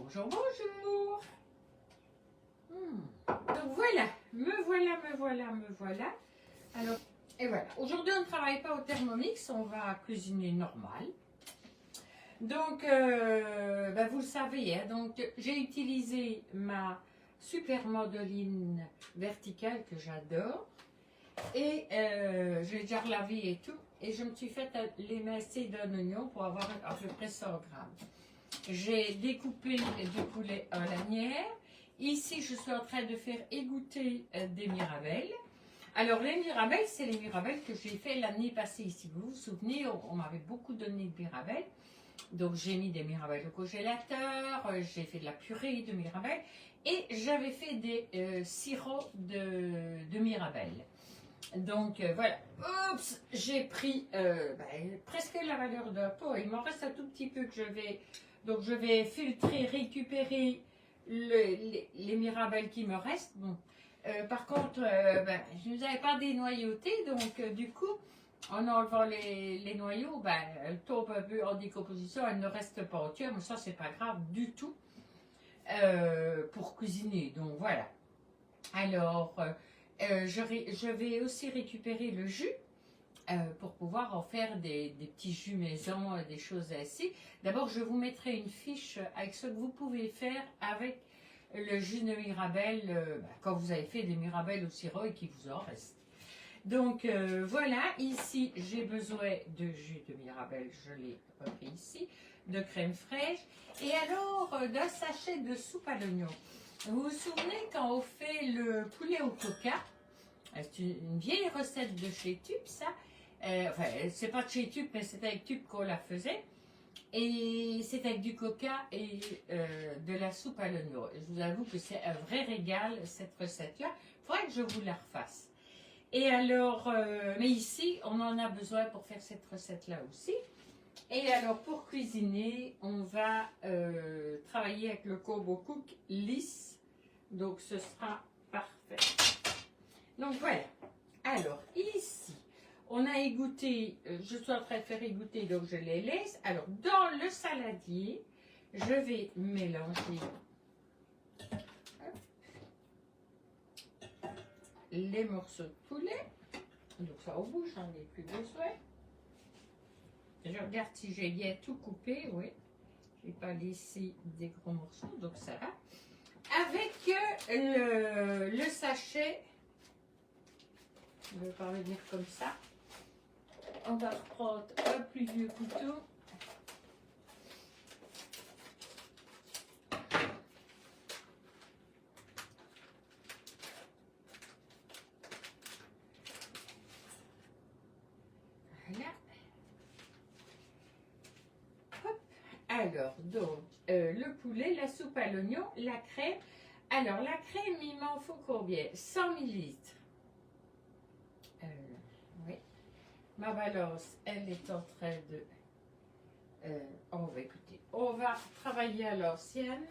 Bonjour, bonjour. Donc voilà, me voilà. Alors, et voilà. Aujourd'hui, on ne travaille pas au Thermomix, on va cuisiner normal. Donc, vous le savez, hein, donc j'ai utilisé ma super mandoline verticale que j'adore. Et je l'ai déjà relavé et tout. Et je me suis fait l'émincer d'un oignon pour avoir à peu près 100 grammes. J'ai découpé du poulet en lanières. Ici, je suis en train de faire égoutter des mirabelles. Alors, les mirabelles, c'est les mirabelles que j'ai fait l'année passée ici. Vous vous souvenez, on m'avait beaucoup donné de mirabelles. Donc, j'ai mis des mirabelles au congélateur, j'ai fait de la purée de mirabelles et j'avais fait des sirops de mirabelles. Donc, voilà. Oups, j'ai pris presque la valeur d'un pot. Il m'en reste un tout petit peu que je vais... Donc, je vais filtrer, récupérer les mirabelles qui me restent. Bon. Par contre, je ne les avais pas dénoyautées. Donc, du coup, en enlevant les noyaux, elles tombent un peu en décomposition. Elles ne restent pas entières. Mais ça, c'est pas grave du tout pour cuisiner. Donc, voilà. Alors... je vais aussi récupérer le jus pour pouvoir en faire des petits jus maison, des choses ainsi. D'abord, je vous mettrai une fiche avec ce que vous pouvez faire avec le jus de mirabelle quand vous avez fait des mirabelles au sirop et qu'il vous en reste. Donc voilà, ici j'ai besoin de jus de mirabelle, je l'ai repris ici, de crème fraîche et alors d'un sachet de soupe à l'oignon. Vous vous souvenez quand on fait le poulet au coca? C'est une vieille recette de chez Tube, ça. Enfin, c'est pas de chez Tube, mais c'est avec Tube qu'on la faisait. Et c'est avec du coca et de la soupe à l'oignon. Je vous avoue que c'est un vrai régal, cette recette-là. Il faudrait que je vous la refasse. Et alors, mais ici, on en a besoin pour faire cette recette-là aussi. Et alors, pour cuisiner, on va travailler avec le Combo Cook lisse. Donc, ce sera parfait. Donc, voilà. Alors, ici, on a égoutté, je suis en train de faire égoutter, donc je les laisse. Alors, dans le saladier, je vais mélanger les morceaux de poulet. Donc, ça au bout, j'en ai plus besoin. Je regarde si j'ai bien tout coupé, oui. Je n'ai pas laissé des gros morceaux, donc ça va. Avec le sachet, je vais pas venir comme ça. On va prendre un plus vieux couteau. Voilà. Hop. Alors, donc, le poulet, la soupe à l'oignon, la crème. Alors, la crème, il m'en faut combien? 100 ml. Oui. Ma balance, elle est en train de... on va écouter. On va travailler à l'ancienne.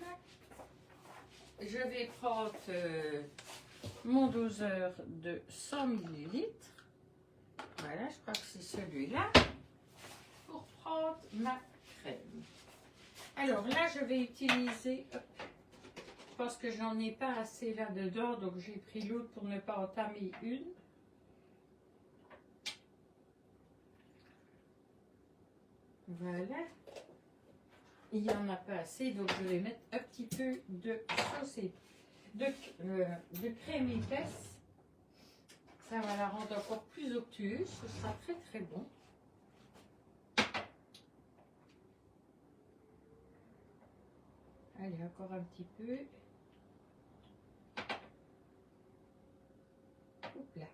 Je vais prendre mon doseur de 100 ml. Voilà, je crois que c'est celui-là. Pour prendre ma crème. Alors là, je vais utiliser... Je pense que j'en ai pas assez là-dedans, donc j'ai pris l'autre pour ne pas entamer une. Voilà. Il n'y en a pas assez, donc je vais mettre un petit peu de sauce et de crème épaisse. Ça va la rendre encore plus onctueuse. Ce sera très très bon. Allez, encore un petit peu. Hop là.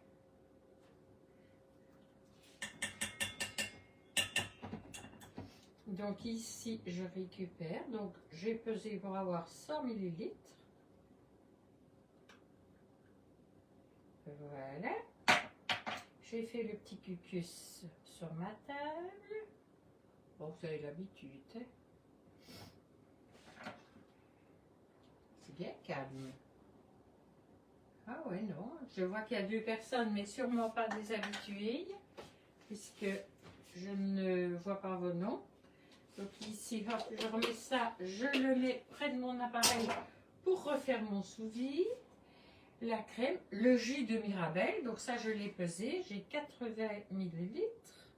Donc ici, je récupère. Donc j'ai pesé pour avoir 100 ml. Voilà. J'ai fait le petit cucus sur ma table. Bon, vous avez l'habitude. Hein? C'est bien calme. Ah ouais, non. Je vois qu'il y a 2 personnes, mais sûrement pas des habitués, puisque je ne vois pas vos noms. Donc ici, hop, je remets ça, je le mets près de mon appareil pour refaire mon sous-vide. La crème, le jus de Mirabelle, donc ça je l'ai pesé, j'ai 80 millilitres.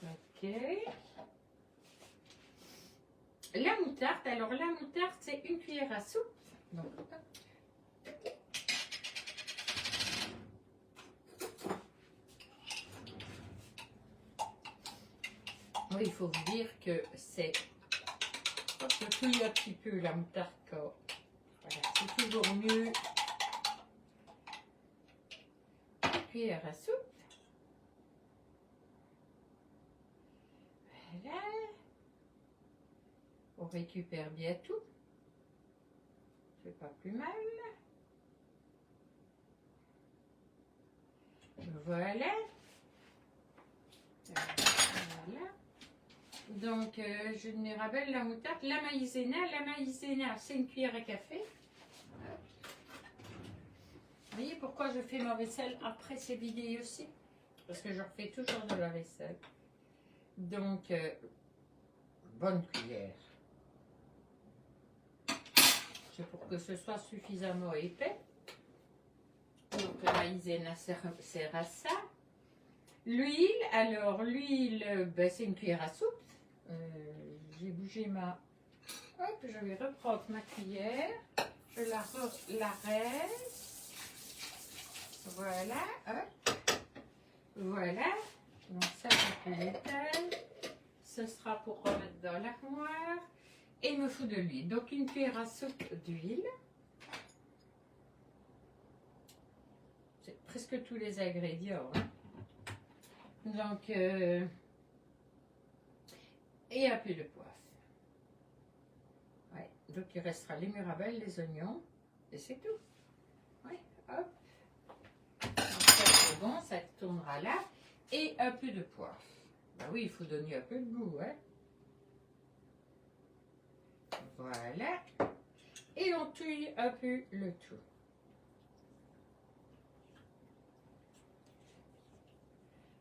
Ok. La moutarde, alors la moutarde c'est une cuillère à soupe. Donc, oui, il faut vous dire que c'est je touille un petit peu la moutarde. Voilà, c'est toujours mieux. Une cuillère à soupe. Voilà. On récupère bien tout. C'est pas plus mal. Voilà. Voilà. Donc, jus de Mirabelle, la moutarde, la maïzena. La maïzena, c'est une cuillère à café. Vous voyez pourquoi je fais ma vaisselle après ces vidéos aussi? Parce que je refais toujours de la vaisselle. Donc, bonne cuillère. C'est pour que ce soit suffisamment épais. Donc, la maïzena sert à ça. L'huile, alors l'huile, ben, c'est une cuillère à soupe. J'ai bougé ma... Hop, je vais reprendre ma cuillère. Je la reste. Voilà, hop. Voilà. Donc ça, je peux l'étaler. Ce sera pour remettre dans l'armoire. Et il me faut de l'huile. Donc une cuillère à soupe d'huile. C'est presque tous les ingrédients. Hein. Donc, et un peu de poivre. Ouais. Donc il restera les mirabelles, les oignons. Et c'est tout. Ouais, hop. Donc ça c'est bon, ça tournera là. Et un peu de poivre. Ben oui, il faut donner un peu de goût. Hein. Voilà. Et on touille un peu le tout.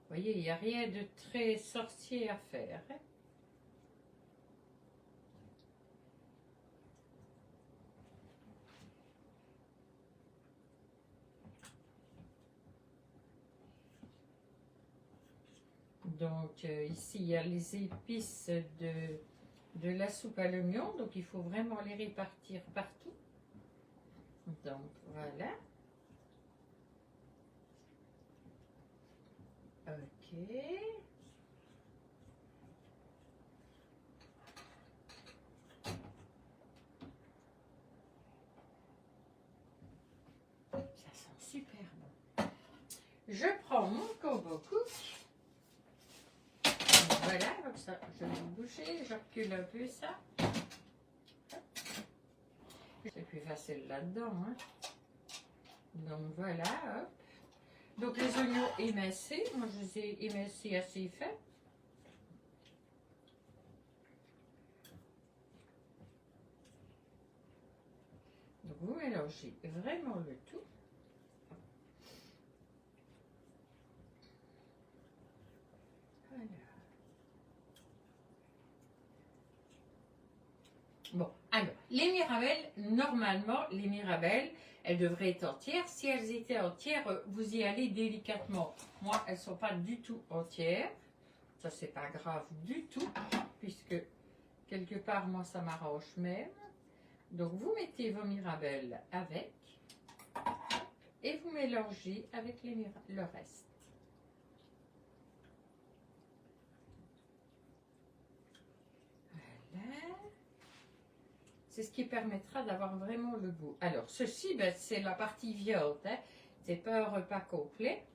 Vous voyez, il n'y a rien de très sorcier à faire. Hein. Donc ici, il y a les épices de la soupe à l'oignon. Donc il faut vraiment les répartir partout. Donc voilà. Ok. Ça sent super bon. Je prends mon combo cook. Voilà, donc ça, je vais boucher, je recule un peu ça. C'est plus facile là-dedans. Hein. Donc voilà, hop. Donc les oignons émincés, moi je les ai émincés assez faits. Donc vous mélangez vraiment le tout. Voilà. Bon, alors, les mirabelles, normalement, les mirabelles, elles devraient être entières. Si elles étaient entières, vous y allez délicatement. Moi, elles ne sont pas du tout entières. Ça, c'est pas grave du tout, puisque quelque part, moi, ça m'arrange même. Donc, vous mettez vos mirabelles avec et vous mélangez avec le reste. Voilà. C'est ce qui permettra d'avoir vraiment le goût. Alors, ceci, ben, c'est la partie viande. Hein. C'est pas un repas complet.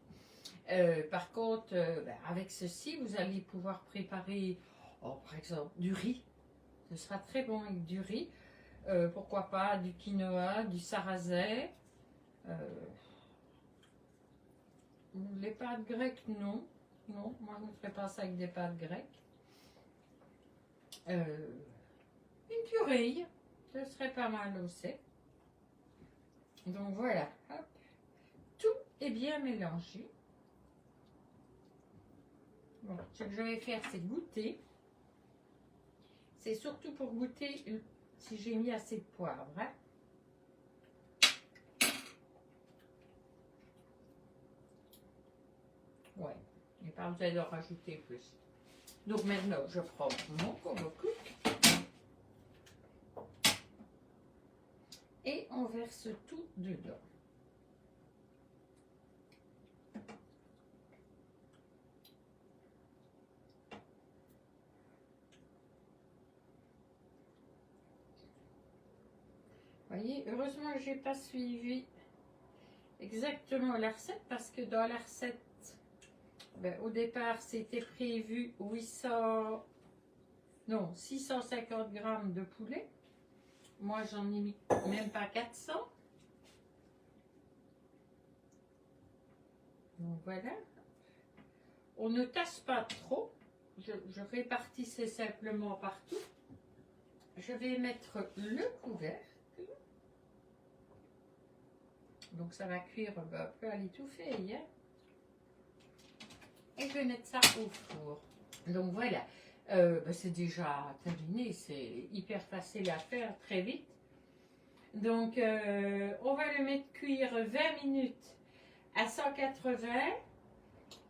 Par contre, ben, avec ceci, vous allez pouvoir préparer, par exemple, du riz. Ce sera très bon avec du riz. Pourquoi pas du quinoa, du sarrasin. Les pâtes grecques, non. Non, moi je ne ferai pas ça avec des pâtes grecques. Une purée, ce serait pas mal aussi. Donc voilà, hop. Tout est bien mélangé. Bon, ce que je vais faire, c'est goûter. C'est surtout pour goûter si j'ai mis assez de poivre. Hein. Ouais, il n'y a pas besoin de rajouter plus. Donc maintenant, je prends mon combo cook et on verse tout dedans. Vous voyez, heureusement que je n'ai pas suivi exactement la recette parce que dans la recette, ben, au départ, c'était prévu 650 grammes de poulet. Moi, j'en ai mis même pas 400. Donc voilà. On ne tasse pas trop. Je répartissais simplement partout. Je vais mettre le couvercle. Donc ça va cuire un peu à l'étouffer. Hein. Et je vais mettre ça au four. Donc voilà. C'est déjà terminé. C'est hyper facile à faire très vite. Donc on va le mettre cuire 20 minutes à 180.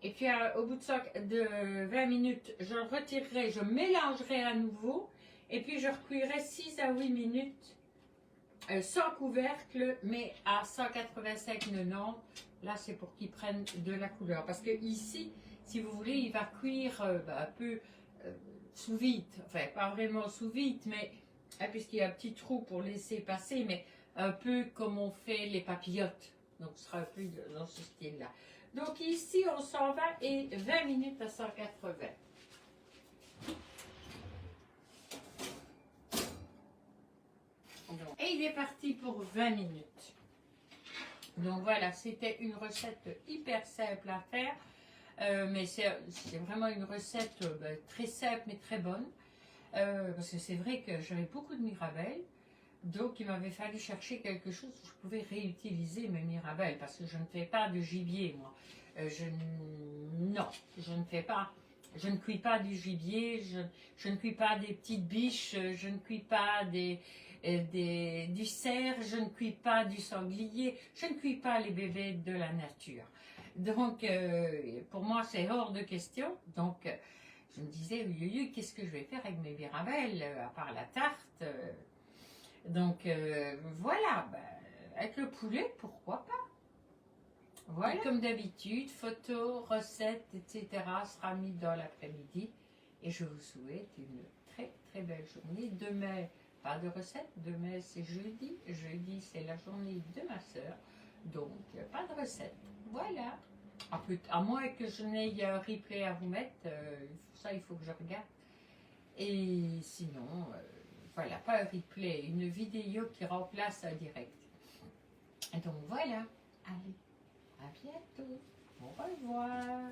Et puis au bout de 20 minutes, je le retirerai, je mélangerai à nouveau. Et puis je recuirai 6 à 8 minutes sans couvercle, mais à 185-90. Là, c'est pour qu'il prenne de la couleur. Parce que ici, si vous voulez, il va cuire un peu sous vide. Enfin, pas vraiment sous vide, mais puisqu'il y a un petit trou pour laisser passer, mais un peu comme on fait les papillotes. Donc, ce sera un peu dans ce style-là. Donc ici, on s'en va et 20 minutes à 180. Et il est parti pour 20 minutes. Donc voilà, c'était une recette hyper simple à faire. Mais c'est vraiment une recette très simple mais très bonne. Parce que c'est vrai que j'avais beaucoup de mirabelles. Donc il m'avait fallu chercher quelque chose où je pouvais réutiliser mes mirabelles. Parce que je ne fais pas de gibier, moi. Non, je ne fais pas. Je ne cuis pas du gibier, je ne cuis pas des petites biches, je ne cuis pas du cerf, je ne cuis pas du sanglier, je ne cuis pas les bébés de la nature. Donc, pour moi, c'est hors de question. Donc, je me disais, oui, qu'est-ce que je vais faire avec mes mirabelles, à part la tarte Donc, voilà, avec le poulet, pourquoi pas. Voilà. Et comme d'habitude, photos, recettes, etc. sera mis dans l'après-midi. Et je vous souhaite une très très belle journée. Demain, pas de recette. Demain, c'est jeudi. Jeudi, c'est la journée de ma soeur. Donc, pas de recette. Voilà. À moins que je n'aie un replay à vous mettre. Ça, il faut que je regarde. Et sinon, voilà, pas un replay. Une vidéo qui remplace un direct. Donc, voilà. Allez. À bientôt. Au revoir.